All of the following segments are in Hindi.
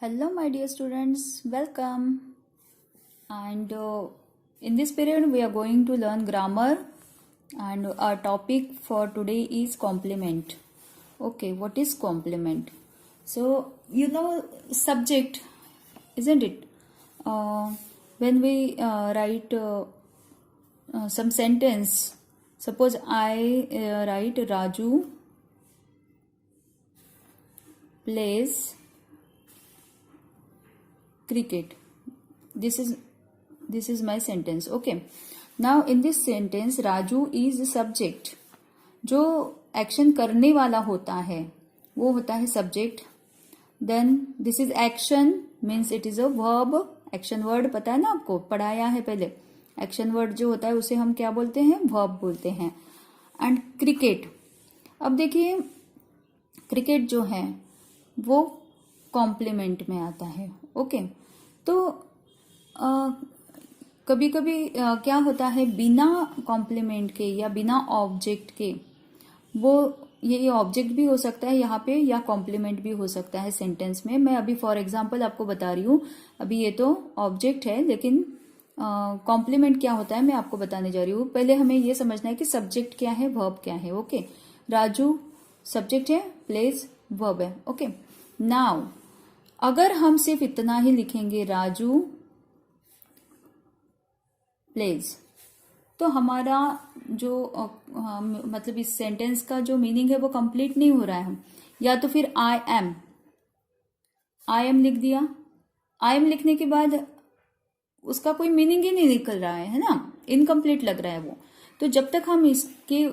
Hello, my dear students, welcome. And in this period, we are going to learn grammar, and our topic for today is complement. Okay, what is complement? So, subject, isn't it? When we write some sentence, suppose I write Raju plays cricket. This is my sentence. Okay, now in this sentence Raju is subject. जो एक्शन करने वाला होता है वो होता है subject. Then this is action means it is a verb. Action word पता है ना आपको, पढ़ाया है पहले. एक्शन वर्ड जो होता है उसे हम क्या बोलते हैं? वर्ब बोलते हैं. एंड क्रिकेट, अब देखिए क्रिकेट जो है वो कॉम्प्लीमेंट में आता है. ओके, तो कभी कभी क्या होता है, बिना कॉम्प्लीमेंट के या बिना ऑब्जेक्ट के, वो ये ऑब्जेक्ट भी हो सकता है यहाँ पे या कॉम्प्लीमेंट भी हो सकता है सेंटेंस में. मैं अभी फॉर एग्जांपल आपको बता रही हूँ. अभी ये तो ऑब्जेक्ट है, लेकिन कॉम्प्लीमेंट क्या होता है मैं आपको बताने जा रही हूँ. पहले हमें ये समझना है कि सब्जेक्ट क्या है, वर्ब क्या है. ओके, राजू सब्जेक्ट है, प्लेज वर्ब है. ओके, नाउ अगर हम सिर्फ इतना ही लिखेंगे राजू प्लेज, तो हमारा जो मतलब इस सेंटेंस का जो मीनिंग है वो कंप्लीट नहीं हो रहा है. या तो फिर आई एम लिख दिया. आई एम लिखने के बाद उसका कोई मीनिंग ही नहीं निकल रहा है ना, इनकम्प्लीट लग रहा है वो. तो जब तक हम इसके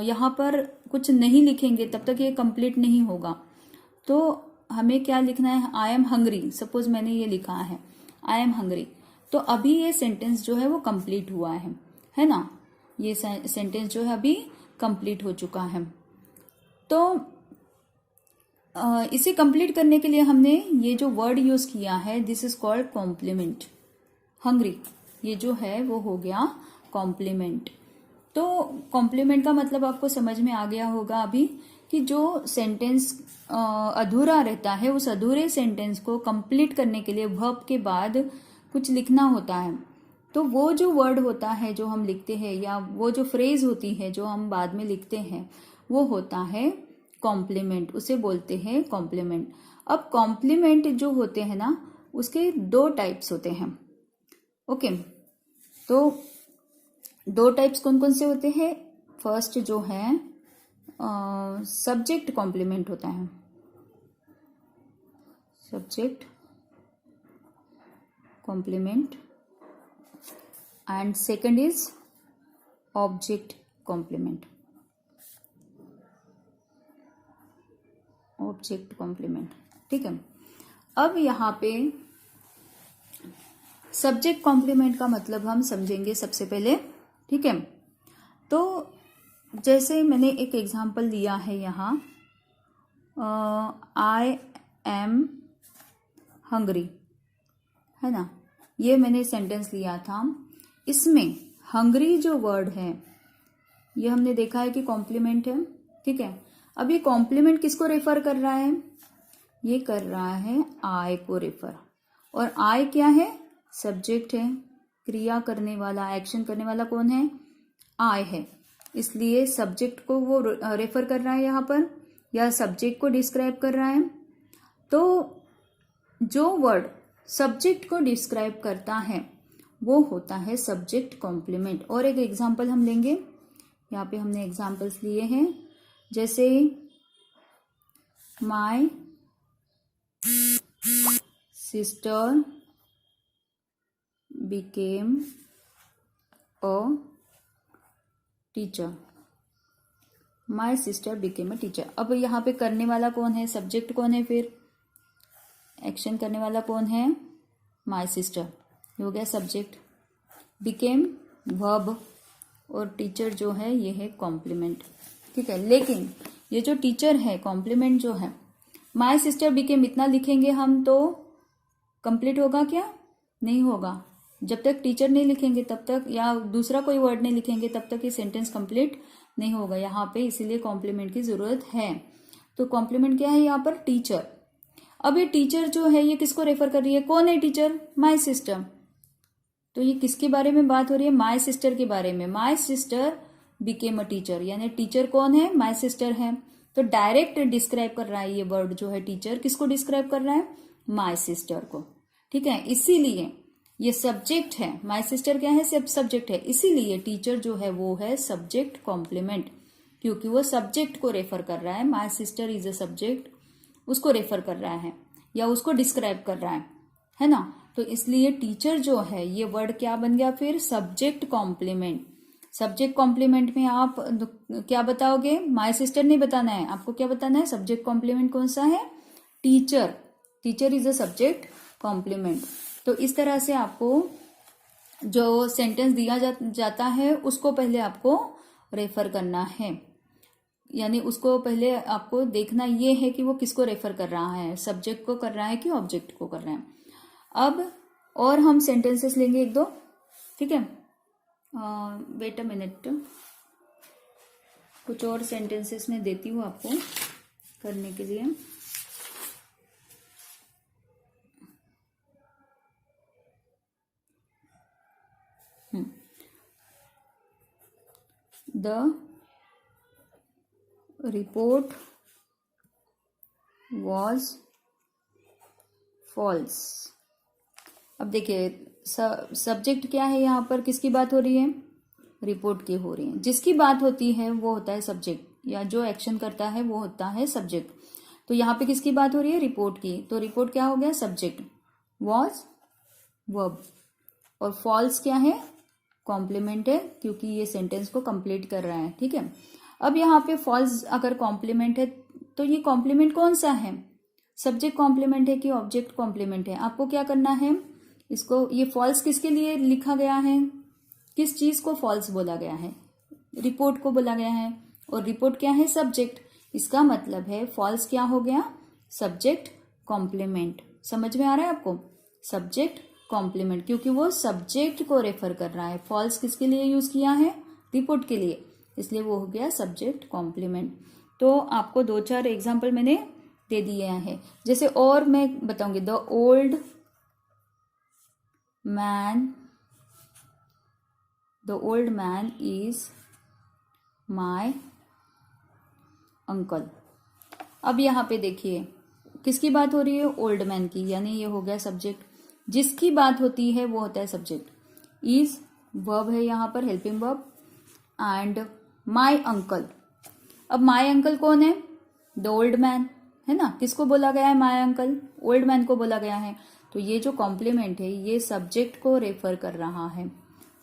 यहाँ पर कुछ नहीं लिखेंगे तब तक ये कंप्लीट नहीं होगा. तो हमें क्या लिखना है? I am hungry. सपोज मैंने ये लिखा है आई एम हंग्री, तो अभी ये सेंटेंस जो है वो कंप्लीट हुआ है ना. ये सेंटेंस जो है अभी कंप्लीट हो चुका है. तो इसे कंप्लीट करने के लिए हमने ये जो वर्ड यूज किया है, this is called complement. Hungry ये जो है वो हो गया कॉम्प्लीमेंट. तो कॉम्प्लीमेंट का मतलब आपको समझ में आ गया होगा अभी कि जो सेंटेंस अधूरा रहता है उस अधूरे सेंटेंस को कंप्लीट करने के लिए वर्ब के बाद कुछ लिखना होता है. तो वो जो वर्ड होता है जो हम लिखते हैं, या वो जो फ्रेज होती है जो हम बाद में लिखते हैं, वो होता है कॉम्प्लीमेंट. उसे बोलते हैं कॉम्प्लीमेंट. अब कॉम्प्लीमेंट जो होते हैं ना, उसके दो टाइप्स होते हैं. ओके, तो दो टाइप्स कौन कौन से होते हैं? फर्स्ट जो है सब्जेक्ट कॉम्प्लीमेंट होता है. Subject complement. And second is object complement. Object complement, ठीक है. अब यहाँ पे सब्जेक्ट कॉम्प्लीमेंट का मतलब हम समझेंगे सबसे पहले, ठीक है. तो जैसे मैंने एक एग्जाम्पल लिया है यहाँ, आई एम हंग्री, है ना. ये मैंने सेंटेंस लिया था. इसमें हंग्री जो वर्ड है ये हमने देखा है कि कॉम्प्लीमेंट है, ठीक है. अब ये कॉम्प्लीमेंट किसको रेफर कर रहा है? ये कर रहा है आई को रेफर. और आई क्या है? सब्जेक्ट है. क्रिया करने वाला, एक्शन करने वाला कौन है? आई है. इसलिए सब्जेक्ट को वो रेफर कर रहा है यहाँ पर, या सब्जेक्ट को डिस्क्राइब कर रहा है. तो जो वर्ड सब्जेक्ट को डिस्क्राइब करता है वो होता है सब्जेक्ट कॉम्प्लीमेंट. और एक एग्जांपल हम लेंगे. यहाँ पे हमने एग्जांपल्स लिए हैं, जैसे my sister became a teacher. My sister became a teacher. अब यहाँ पे करने वाला कौन है? सब्जेक्ट कौन है? फिर एक्शन करने वाला कौन है? My sister. हो गया सब्जेक्ट. बिकेम वर्ब, और टीचर जो है ये है कॉम्प्लीमेंट, ठीक है. लेकिन ये जो टीचर है, कॉम्प्लीमेंट जो है, माय सिस्टर बिकेम इतना लिखेंगे हम तो कंप्लीट होगा क्या? नहीं होगा. जब तक टीचर नहीं लिखेंगे तब तक, या दूसरा कोई वर्ड नहीं लिखेंगे तब तक ये सेंटेंस कंप्लीट नहीं होगा यहाँ पे. इसीलिए कॉम्प्लीमेंट की जरूरत है. तो कॉम्प्लीमेंट क्या है यहाँ पर? टीचर. अब ये टीचर जो है ये किसको रेफर कर रही है, कौन है टीचर, माय सिस्टर। तो ये किसके बारे में बात हो रही है, माय सिस्टर के बारे में। My sister became a teacher, यानी टीचर कौन है, माय सिस्टर है। तो डायरेक्ट डिस्क्राइब कर रहा है ये वर्ड जो है टीचर, किसको डिस्क्राइब कर रहा है, माय सिस्टर को। ठीक है, इसीलिए ये सब्जेक्ट है, माय सिस्टर क्या है, सब्जेक्ट है, इसीलिए टीचर जो है वो है सब्जेक्ट कॉम्प्लीमेंट, क्योंकि वो सब्जेक्ट को रेफर कर रहा है। My sister is a subject, उसको रेफर कर रहा है या उसको डिस्क्राइब कर रहा है ना। तो इसलिए टीचर जो है ये वर्ड क्या बन गया फिर, सब्जेक्ट कॉम्प्लीमेंट। सब्जेक्ट कॉम्प्लीमेंट में आप क्या बताओगे, माय सिस्टर नहीं बताना है, आपको क्या बताना है, सब्जेक्ट कॉम्प्लीमेंट कौन सा है, teacher. Teacher is a subject complement. तो इस तरह से आपको जो सेंटेंस दिया जाता है उसको पहले आपको रेफर करना है, यानी उसको पहले आपको देखना ये है कि वो किसको रेफर कर रहा है, सब्जेक्ट को कर रहा है कि ऑब्जेक्ट को कर रहा है। अब और हम सेंटेंसेस लेंगे एक दो, ठीक है। वेट अ मिनट, कुछ और सेंटेंसेस में देती हूँ आपको करने के लिए। The report was false. अब देखिए सब्जेक्ट क्या है, यहाँ पर किसकी बात हो रही है, रिपोर्ट की हो रही है। जिसकी बात होती है वो होता है सब्जेक्ट, या जो एक्शन करता है वो होता है सब्जेक्ट। तो यहाँ पे किसकी बात हो रही है, रिपोर्ट की। तो रिपोर्ट क्या हो गया, सब्जेक्ट, वॉज वर्ब, और फॉल्स क्या है, कॉम्प्लीमेंट है, क्योंकि ये सेंटेंस को कंप्लीट कर रहा है। ठीक है, अब यहाँ पे फॉल्स अगर कॉम्प्लीमेंट है तो ये कॉम्प्लीमेंट कौन सा है, सब्जेक्ट कॉम्प्लीमेंट है कि ऑब्जेक्ट कॉम्प्लीमेंट है। आपको क्या करना है, इसको, ये फॉल्स किसके लिए लिखा गया है, किस चीज को फॉल्स बोला गया है, रिपोर्ट को बोला गया है, और रिपोर्ट क्या है, सब्जेक्ट। इसका मतलब है फॉल्स क्या हो गया, सब्जेक्ट कॉम्प्लीमेंट। समझ में आ रहा है आपको, सब्जेक्ट कॉम्प्लीमेंट, क्योंकि वो सब्जेक्ट को रेफर कर रहा है। फॉल्स किसके लिए यूज किया है, रिपोर्ट के लिए, इसलिए वो हो गया सब्जेक्ट कॉम्प्लीमेंट। तो आपको दो चार एग्जाम्पल मैंने दे दिए हैं, जैसे और मैं बताऊंगी, the old man is my uncle. अब यहाँ पे देखिए किसकी बात हो रही है, ओल्ड मैन की, यानी ये हो गया सब्जेक्ट। जिसकी बात होती है वो होता है सब्जेक्ट। इज वर्ब है यहाँ पर, helping verb, and my uncle. अब माय अंकल कौन है, द ओल्ड मैन है ना, किसको बोला गया है, माय अंकल, ओल्ड मैन को बोला गया है। तो ये जो कॉम्प्लीमेंट है ये सब्जेक्ट को रेफर कर रहा है।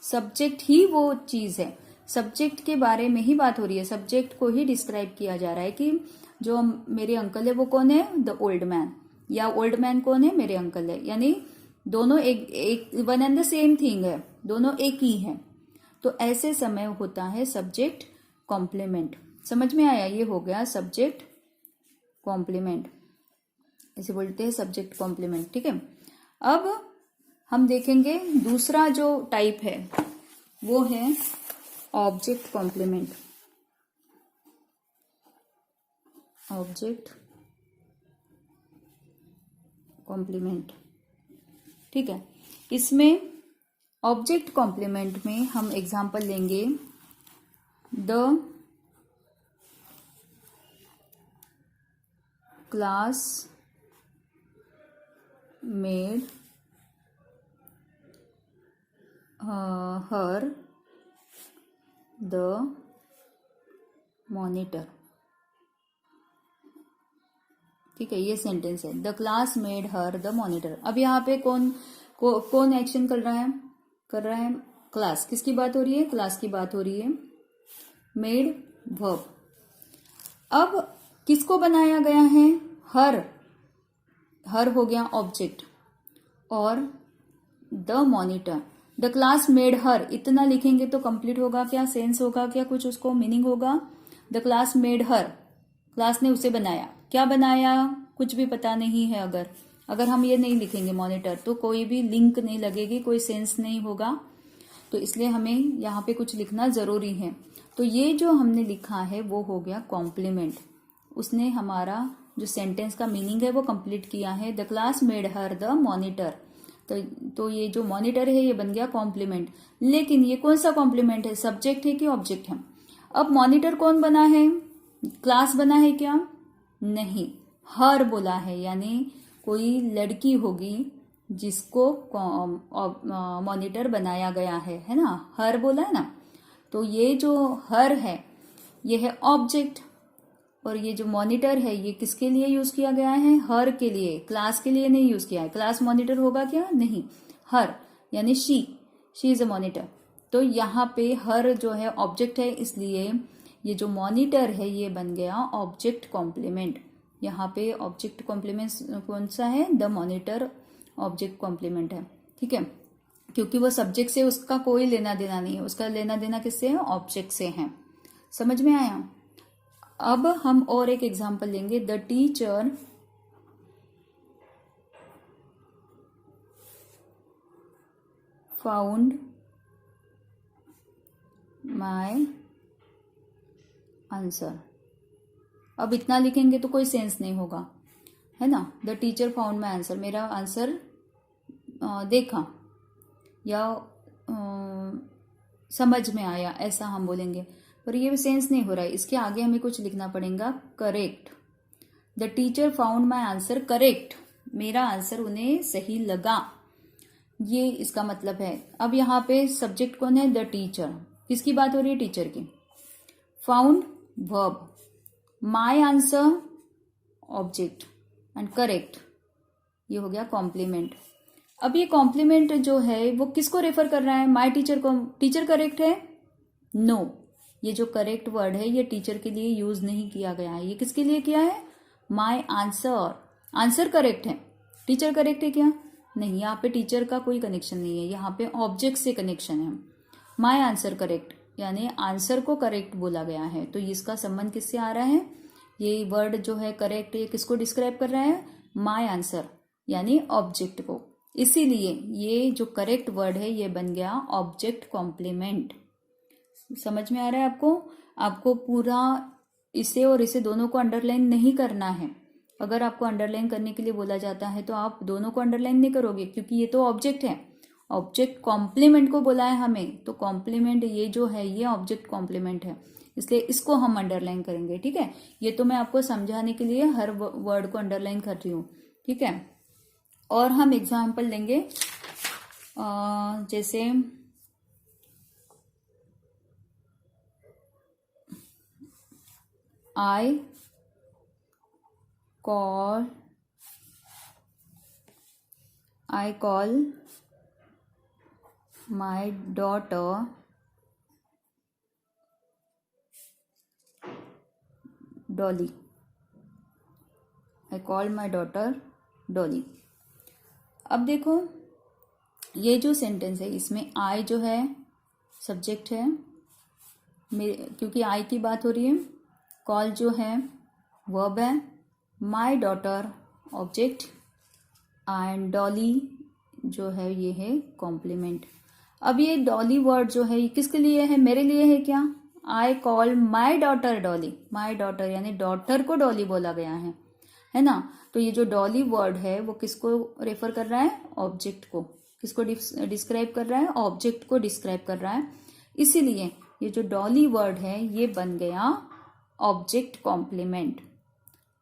सब्जेक्ट ही वो चीज है, सब्जेक्ट के बारे में ही बात हो रही है, सब्जेक्ट को ही डिस्क्राइब किया जा रहा है कि जो मेरे अंकल है वो कौन है, द ओल्ड मैन, या ओल्ड मैन कौन है, मेरे अंकल है। यानी दोनों एक one and the same thing है, दोनों एक ही है। तो ऐसे समय होता है सब्जेक्ट कॉम्प्लीमेंट। समझ में आया, ये हो गया सब्जेक्ट कॉम्प्लीमेंट, इसे बोलते हैं सब्जेक्ट कॉम्प्लीमेंट। ठीक है, अब हम देखेंगे दूसरा जो टाइप है वो है ऑब्जेक्ट कॉम्प्लीमेंट। ऑब्जेक्ट कॉम्प्लीमेंट, ठीक है। इसमें ऑब्जेक्ट कॉम्प्लीमेंट में हम एग्जांपल लेंगे, the class made her the monitor. ठीक है, ये सेंटेंस है, the class made her the monitor. अब यहाँ पे कौन एक्शन कर रहा है, क्लास। किसकी बात हो रही है, क्लास की बात हो रही है। Made verb. अब किसको बनाया गया है, हर हो गया ऑब्जेक्ट, और the monitor. The class made her, इतना लिखेंगे तो कंप्लीट होगा क्या, सेंस होगा क्या, कुछ उसको मीनिंग होगा। The class made her, class ने उसे बनाया, क्या बनाया कुछ भी पता नहीं है। अगर हम ये नहीं लिखेंगे मॉनिटर तो कोई भी लिंक नहीं लगेगी, कोई सेंस नहीं होगा। तो इसलिए हमें यहाँ पे कुछ लिखना जरूरी है। तो ये जो हमने लिखा है वो हो गया कॉम्प्लीमेंट। उसने हमारा जो सेंटेंस का मीनिंग है वो कंप्लीट किया है। The class made her the monitor, तो ये जो मॉनिटर है ये बन गया कॉम्प्लीमेंट। लेकिन ये कौन सा कॉम्प्लीमेंट है, सब्जेक्ट है कि ऑब्जेक्ट है? अब मॉनिटर कौन बना है, क्लास बना है क्या? नहीं, हर बोला है, यानी कोई लड़की होगी जिसको मॉनिटर बनाया गया है ना, हर बोला है ना। तो ये जो हर है ये है ऑब्जेक्ट, और ये जो मॉनिटर है ये किसके लिए यूज किया गया है, हर के लिए, क्लास के लिए नहीं यूज किया है। क्लास मॉनिटर होगा क्या? नहीं, हर यानी शी इज अ मॉनिटर। तो यहाँ पे हर जो है ऑब्जेक्ट है, इसलिए ये जो मॉनिटर है ये बन गया ऑब्जेक्ट कॉम्प्लीमेंट। यहाँ पे ऑब्जेक्ट कॉम्प्लीमेंट कौन सा है, द मॉनिटर ऑब्जेक्ट कॉम्प्लीमेंट है, ठीक है, क्योंकि वो सब्जेक्ट से उसका कोई लेना देना नहीं है, उसका लेना देना किससे है, ऑब्जेक्ट से है। समझ में आया? अब हम और एक एग्जांपल लेंगे। The teacher found my answer. अब इतना लिखेंगे तो कोई सेंस नहीं होगा, है ना। The teacher found my answer, मेरा आंसर देखा या समझ में आया, ऐसा हम बोलेंगे, पर ये सेंस नहीं हो रहा है। इसके आगे हमें कुछ लिखना पड़ेगा, correct. The teacher found my answer correct, मेरा आंसर उन्हें सही लगा, ये इसका मतलब है। अब यहाँ पे सब्जेक्ट कौन है, द टीचर, किसकी बात हो रही है, टीचर की। Found verb, my answer object, and correct ये हो गया कॉम्प्लीमेंट। अब ये कॉम्प्लीमेंट जो है वो किसको रेफर कर रहा है, माई टीचर को। टीचर करेक्ट है? नो, ये जो करेक्ट वर्ड है ये टीचर के लिए यूज नहीं किया गया है, ये किसके लिए किया है, माई आंसर। आंसर करेक्ट है, टीचर करेक्ट है क्या? नहीं, यहाँ पे टीचर का कोई कनेक्शन नहीं है, यहाँ पे ऑब्जेक्ट से कनेक्शन है। माई आंसर करेक्ट यानी आंसर को करेक्ट बोला गया है, तो इसका संबंध किससे आ रहा है, ये वर्ड जो है करेक्ट ये किसको डिस्क्राइब कर रहा है, माई आंसर यानी ऑब्जेक्ट को। इसीलिए ये जो करेक्ट वर्ड है ये बन गया ऑब्जेक्ट कॉम्प्लीमेंट। समझ में आ रहा है आपको? आपको पूरा इसे और इसे दोनों को अंडरलाइन नहीं करना है। अगर आपको अंडरलाइन करने के लिए बोला जाता है तो आप दोनों को अंडरलाइन नहीं करोगे, क्योंकि ये तो ऑब्जेक्ट है, ऑब्जेक्ट कॉम्प्लीमेंट को बोला है हमें, तो कॉम्प्लीमेंट ये जो है ये ऑब्जेक्ट कॉम्प्लीमेंट है, इसलिए इसको हम अंडरलाइन करेंगे, ठीक है। ये तो मैं आपको समझाने के लिए हर वर्ड को अंडरलाइन कर रही हूँ, ठीक है। और हम एग्जाम्पल लेंगे, जैसे I call my daughter Dolly. I call my daughter Dolly. अब देखो ये जो सेंटेंस है इसमें I जो है सब्जेक्ट है, क्योंकि I की बात हो रही है, कॉल जो है वर्ब है, my daughter object, and Dolly जो है ये है कॉम्प्लीमेंट। अब ये डॉली वर्ड जो है ये किसके लिए है, मेरे लिए है क्या? I call my daughter Dolly, my daughter यानी डॉटर को डॉली बोला गया है ना। तो ये जो डॉली वर्ड है वो किसको रेफर कर रहा है, ऑब्जेक्ट को। किसको डिस्क्राइब कर रहा है, ऑब्जेक्ट को डिस्क्राइब कर रहा है। इसीलिए ये जो डॉली वर्ड है ये बन गया ऑब्जेक्ट कॉम्प्लीमेंट।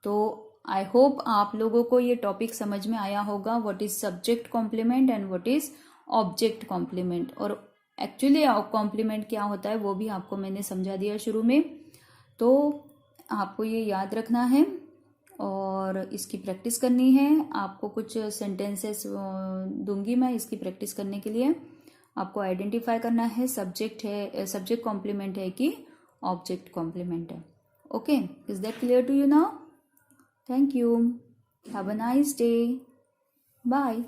तो आई होप आप लोगों को ये टॉपिक समझ में आया होगा, what is subject complement and what is object complement, और एक्चुअली कॉम्प्लीमेंट क्या होता है वो भी आपको मैंने समझा दिया शुरू में। तो आपको ये याद रखना है और इसकी प्रैक्टिस करनी है। आपको कुछ सेंटेंसेस दूंगी मैं इसकी प्रैक्टिस करने के लिए। आपको आइडेंटिफाई करना है सब्जेक्ट है, सब्जेक्ट कॉम्प्लीमेंट है कि ऑब्जेक्ट कॉम्प्लीमेंट है। Okay, is that clear to you now? Thank you. Have a nice day. Bye.